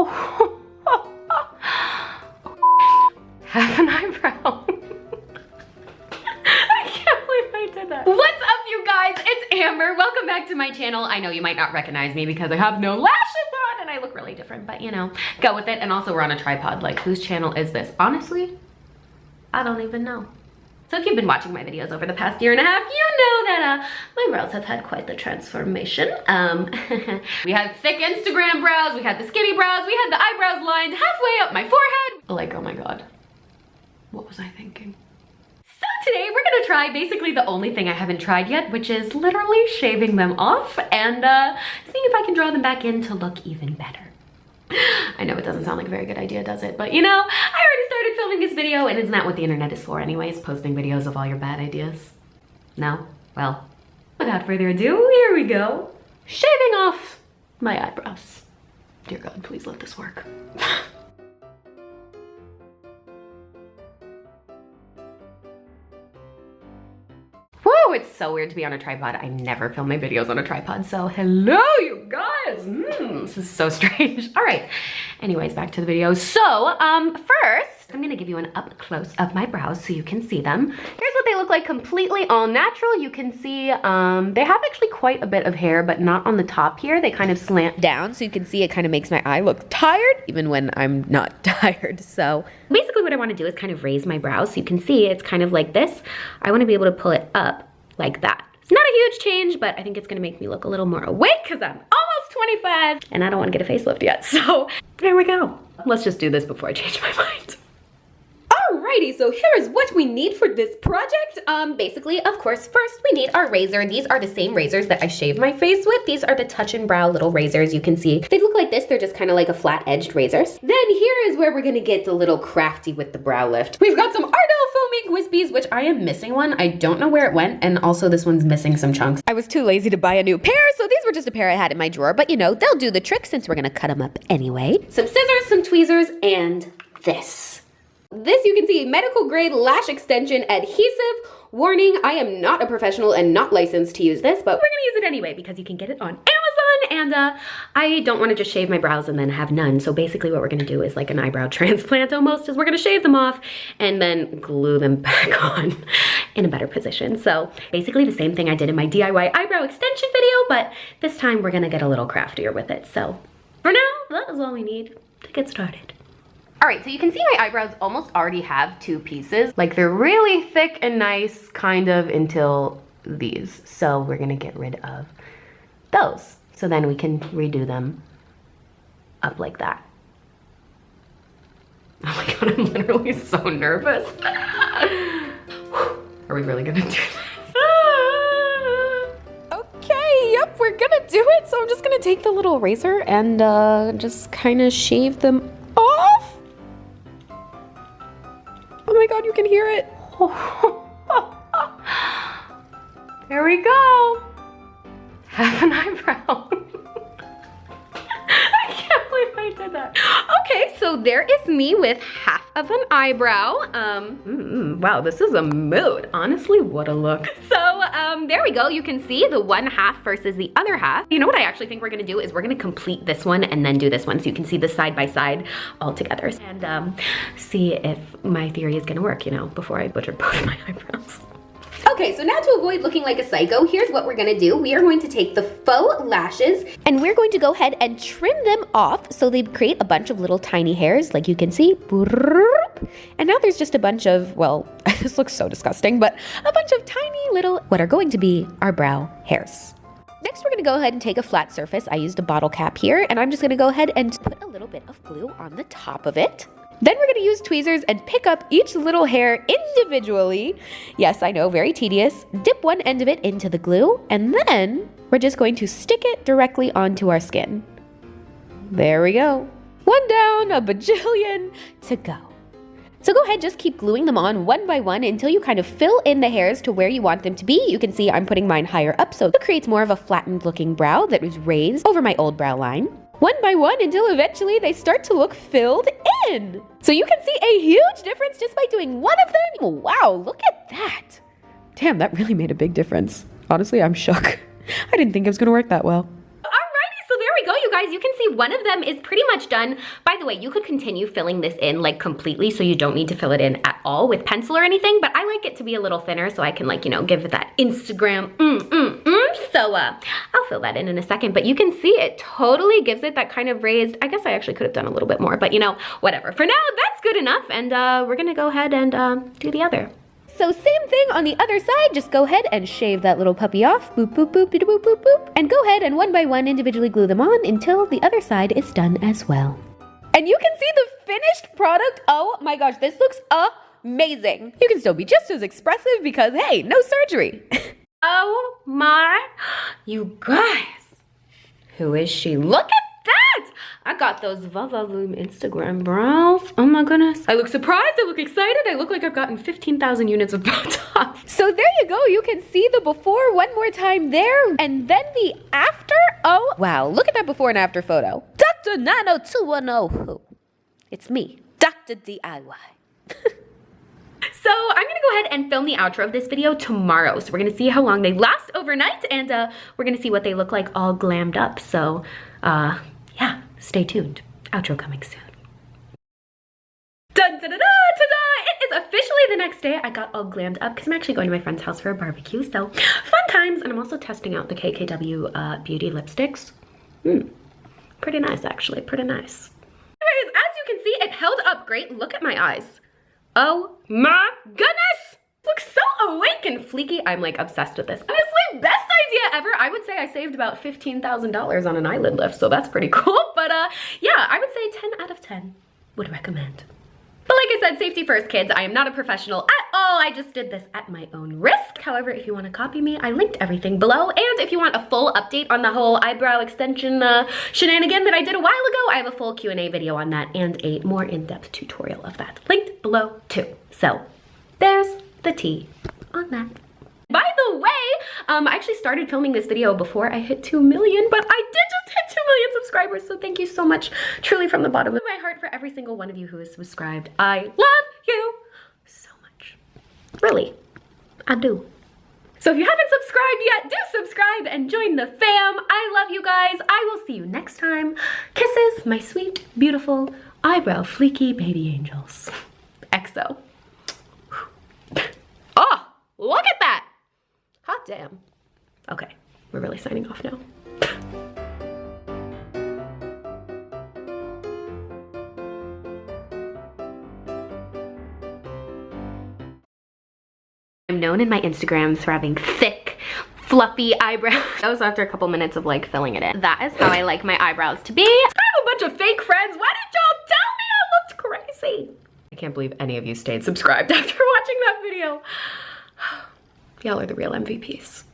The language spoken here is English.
Half an eyebrow. I can't believe I did that. What's up, you guys? It's Amber. Welcome back to my channel. I know you might not recognize me because I have no lashes on and I look really different, but you know, go with it. And also we're on a tripod. Like, whose channel is this? Honestly, I don't even know. So if you've been watching my videos over the past year and a half, you know that my brows have had quite the transformation. We had thick Instagram brows, we had the skinny brows, we had the eyebrows lined halfway up my forehead. Like, oh my God, what was I thinking? So today we're gonna try basically the only thing I haven't tried yet, which is literally shaving them off and seeing if I can draw them back in to look even better. I know it doesn't sound like a very good idea, does it? But you know, I already started filming this video and isn't that what the internet is for anyways? Posting videos of all your bad ideas? No? Well, without further ado, here we go. Shaving off my eyebrows. Dear God, please let this work. Whoa, it's so weird to be on a tripod. I never film my videos on a tripod, so hello, you guys. This is so strange. All right, anyways, back to the video. So, first, I'm gonna give you an up close of my brows so you can see them. Here's what they look like completely all natural. You can see they have actually quite a bit of hair, but not on the top here. They kind of slant down, so you can see it kind of makes my eye look tired, even when I'm not tired. So basically what I wanna do is kind of raise my brows. So you can see it's kind of like this. I wanna be able to pull it up like that. It's not a huge change, but I think it's gonna make me look a little more awake because I'm almost 25 and I don't wanna get a facelift yet. So there we go. Let's just do this before I change my mind. Alrighty, so here is what we need for this project. Basically, of course, first we need our razor. These are the same razors that I shave my face with. These are the Touch and Brow little razors. You can see they look like this. They're just kind of like a flat-edged razors. Then here is where we're gonna get a little crafty with the brow lift. We've got some Ardell foaming wispies, which I am missing one. I don't know where it went, and also this one's missing some chunks. I was too lazy to buy a new pair, so these were just a pair I had in my drawer, but you know, they'll do the trick since we're gonna cut them up anyway. Some scissors, some tweezers, and this. This you can see, medical grade lash extension adhesive. Warning, I am not a professional and not licensed to use this, but we're gonna use it anyway because you can get it on Amazon and I don't wanna just shave my brows and then have none. So basically what we're gonna do is like an eyebrow transplant almost, is we're gonna shave them off and then glue them back on in a better position. So basically the same thing I did in my DIY eyebrow extension video, but this time we're gonna get a little craftier with it. So for now, that is all we need to get started. All right, so you can see my eyebrows almost already have two pieces. Like they're really thick and nice, kind of, until these. So we're gonna get rid of those. So then we can redo them up like that. Oh my God, I'm literally so nervous. Are we really gonna do that? Okay, yep, we're gonna do it. So I'm just gonna take the little razor and just kind of shave them off. Oh my God, you can hear it. There we go. Half an eyebrow. I can't believe I did that. Okay, so there is me with half of an eyebrow. Wow, this is a mood. Honestly, what a look. So there we go. You can see the one half versus the other half. You know what I actually think we're gonna do is we're gonna complete this one and then do this one so you can see the side by side all together and see if my theory is gonna work, you know, before I butcher both my eyebrows. Okay, so now to avoid looking like a psycho, here's what we're gonna do. We are going to take the faux lashes and we're going to go ahead and trim them off so they create a bunch of little tiny hairs, like you can see. And now there's just a bunch of, well, this looks so disgusting, but a bunch of tiny little, what are going to be our brow hairs. Next, we're gonna go ahead and take a flat surface. I used a bottle cap here, and I'm just gonna go ahead and put a little bit of glue on the top of it. Then we're gonna use tweezers and pick up each little hair individually. Yes, I know, very tedious. Dip one end of it into the glue, and then we're just going to stick it directly onto our skin. There we go. One down, a bajillion to go. So go ahead, just keep gluing them on one by one until you kind of fill in the hairs to where you want them to be. You can see I'm putting mine higher up, so it creates more of a flattened looking brow that is raised over my old brow line. One by one until eventually they start to look filled in. So you can see a huge difference just by doing one of them. Wow, look at that. Damn, that really made a big difference. Honestly, I'm shook. I didn't think it was gonna work that well. Alrighty, so there we go, you guys. guys, you can see one of them is pretty much done. By the way, you could continue filling this in like completely, so you don't need to fill it in at all with pencil or anything, but I like it to be a little thinner so I can like, you know, give it that Instagram So I'll fill that in a second, but you can see it totally gives it that kind of raised. I guess I actually could have done a little bit more, but you know, whatever. For now, that's good enough, and we're gonna go ahead and do the other. So same thing on the other side, just go ahead and shave that little puppy off, boop, boop, boop, boop, boop, boop, boop, and go ahead and one by one individually glue them on until the other side is done as well. And you can see the finished product. Oh my gosh, this looks amazing. You can still be just as expressive because, hey, no surgery. Oh my, you guys, who is she? Look at that! I got those Vavavoom Instagram brows. Oh my goodness. I look surprised, I look excited, I look like I've gotten 15,000 units of Botox. So there you go, you can see the before one more time there, and then the after. Oh, wow, look at that before and after photo. Dr. 90210, it's me, Dr. DIY. So I'm gonna go ahead and film the outro of this video tomorrow. So we're gonna see how long they last overnight, and we're gonna see what they look like all glammed up. So yeah, stay tuned. Outro coming soon. Dun, da, da, da, ta-da! It is officially the next day. I got all glammed up because I'm actually going to my friend's house for a barbecue. So fun times, and I'm also testing out the KKW beauty lipsticks. Pretty nice, actually, pretty nice. Anyways, as you can see, it held up great. Look at my eyes. Oh my goodness! Looks so awake and fleeky. I'm like obsessed with this. Honestly, best idea ever. I would say I saved about $15,000 on an eyelid lift, so that's pretty cool. But yeah, I would say 10 out of 10 would recommend. But like I said, safety first, kids. I am not a professional at all. I just did this at my own risk. However, if you want to copy me, I linked everything below. And if you want a full update on the whole eyebrow extension shenanigan that I did a while ago, I have a full Q&A video on that and a more in-depth tutorial of that linked below too. So there's the tea on that. By the way, I actually started filming this video before I hit 2 million, but I did just hit 2 million subscribers, so thank you so much, truly from the bottom of my heart, for every single one of you who is subscribed. I love you so much. Really, I do. So if you haven't subscribed yet, do subscribe and join the fam. I love you guys. I will see you next time. Kisses, my sweet, beautiful, eyebrow fleeky baby angels. XO. Oh, look at that. Hot damn. Okay, we're really signing off now. I'm known in my Instagrams for having thick, fluffy eyebrows. That was after a couple minutes of like filling it in. That is how I like my eyebrows to be. I have a bunch of fake friends. Why did y'all tell me I looked crazy? I can't believe any of you stayed subscribed after watching that video. Y'all are the real MVPs.